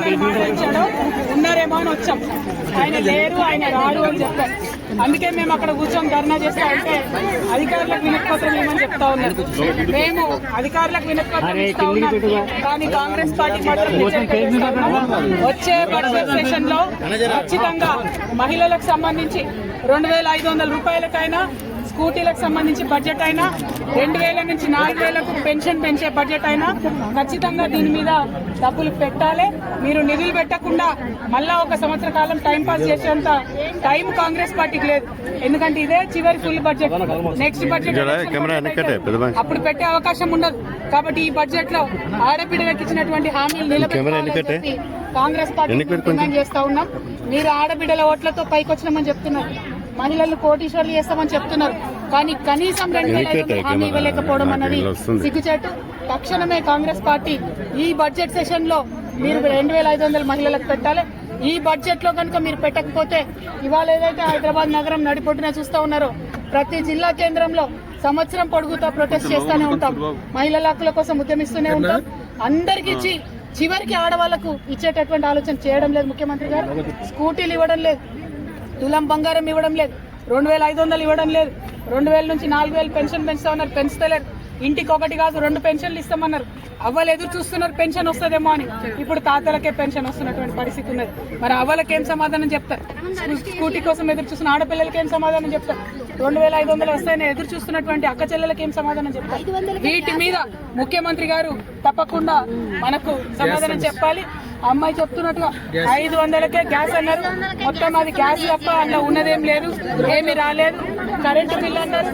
రూపాయలు మాట ఇచ్చాడో ఉన్నారేమో అని వచ్చాం. ఆయన లేరు, ఆయన రాడు అని చెప్పారు. అందుకే మేము అక్కడ కూర్చొని ధర్నా చేస్తా ఉంటే అధికారులకు వినతిపత్రం ఏమని చెప్తా ఉన్నారు. మేము అధికారులకు వినతిపత్రం ఇస్తా ఉన్నాం, కానీ కాంగ్రెస్ పార్టీ మాత్రం వచ్చే బడ్జెట్ సెషన్ లో ఖచ్చితంగా మహిళలకు సంబంధించి 2,500 రూపాయలకైనా, స్కూటీలకు సంబంధించి బడ్జెట్ అయినా, 2,000 నుంచి 4,000కు పెన్షన్ పెంచే బడ్జెట్ అయినా ఖచ్చితంగా దీని మీద డబ్బులు పెట్టాలి. మీరు నిధులు పెట్టకుండా మళ్ళా ఒక సంవత్సర కాలం టైం పాస్ చేసేంత టైం కాంగ్రెస్ పార్టీకి లేదు. ఎందుకంటే ఇదే చివరి ఫుల్ బడ్జెట్. నెక్స్ట్ బడ్జెట్ అప్పుడు పెట్టే అవకాశం ఉండదు. కాబట్టి ఈ బడ్జెట్ లో ఆడబిడ్డలకు ఇచ్చినటువంటి హామీలు నిలబెట్టాలని కాంగ్రెస్ పార్టీ డిమాండ్ చేస్తా ఉన్నాం. మీరు ఆడబిడ్డల ఓట్లతో పైకొచ్చినామని చెప్తున్నారు, మహిళలను కోటీశ్వర్లు చేస్తామని చెప్తున్నారు, కానీ కనీసం 2,500 హామీ ఇవ్వలేకపోవడం అన్నది సిగ్గుచేటు. తక్షణమే కాంగ్రెస్ పార్టీ ఈ బడ్జెట్ సెషన్ లో మీరు 2,500 మహిళలకు పెట్టాలి. ఈ బడ్జెట్ లో కనుక మీరు పెట్టకపోతే ఇవాళ ఏదైతే హైదరాబాద్ నగరం నడిపొట్టున చూస్తా ఉన్నారో ప్రతి జిల్లా కేంద్రంలో సంవత్సరం పొడుగుతా ప్రొటెస్ట్ చేస్తూనే ఉంటాం, మహిళల హక్కుల కోసం ఉద్యమిస్తూనే ఉంటాం. అందరికి చివరికి ఆడవాళ్లకు ఇచ్చేటటువంటి ఆలోచన చేయడం లేదు ముఖ్యమంత్రి గారు. స్కూటీలు ఇవ్వడం లేదు, తులం బంగారం ఇవ్వడం లేదు, 2,500 ఇవ్వడం లేదు, 2,000 నుంచి 4,000 పెన్షన్ పెంచుతా ఉన్నారు, పెంచుతలేరు. ఇంటికి ఒకటి కాదు 2 పెన్షన్లు ఇస్తామన్నారు. అవ్వలు ఎదురు చూస్తున్నారు పెన్షన్ వస్తుందేమో అని. ఇప్పుడు తాతలకే పెన్షన్ వస్తున్నటువంటి పరిస్థితి ఉన్నది. మరి అవ్వలకేం సమాధానం చెప్తారు? స్కూటీ కోసం ఎదురు చూస్తున్న ఆడపిల్లలకి ఏం సమాధానం చెప్తారు? 2,500 వస్తాయని ఎదురు చూస్తున్నటువంటి అక్క చెల్లెలకి ఏం సమాధానం చెప్తారు? వీటి మీద ముఖ్యమంత్రి గారు తప్పకుండా మనకు సమాధానం చెప్పాలి. అమ్మాయి చెప్తున్నట్టుగా 500కే గ్యాస్ అన్నారు, మొత్తం అది గ్యాస్ తప్ప అందులో ఉన్నదేం లేదు, ఏమి రాలేదు. కరెంటు బిల్ అన్నారు,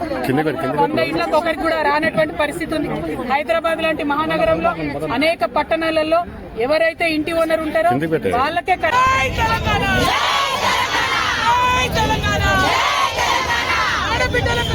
100 ఇళ్లకు ఒకరికి కూడా రానటువంటి పరిస్థితి ఉంది. హైదరాబాద్ లాంటి మహానగరంలో అనేక పట్టణాలలో ఎవరైతే ఇంటి ఓనర్ ఉంటారో వాళ్ళకే ఆడబిడ్డలకు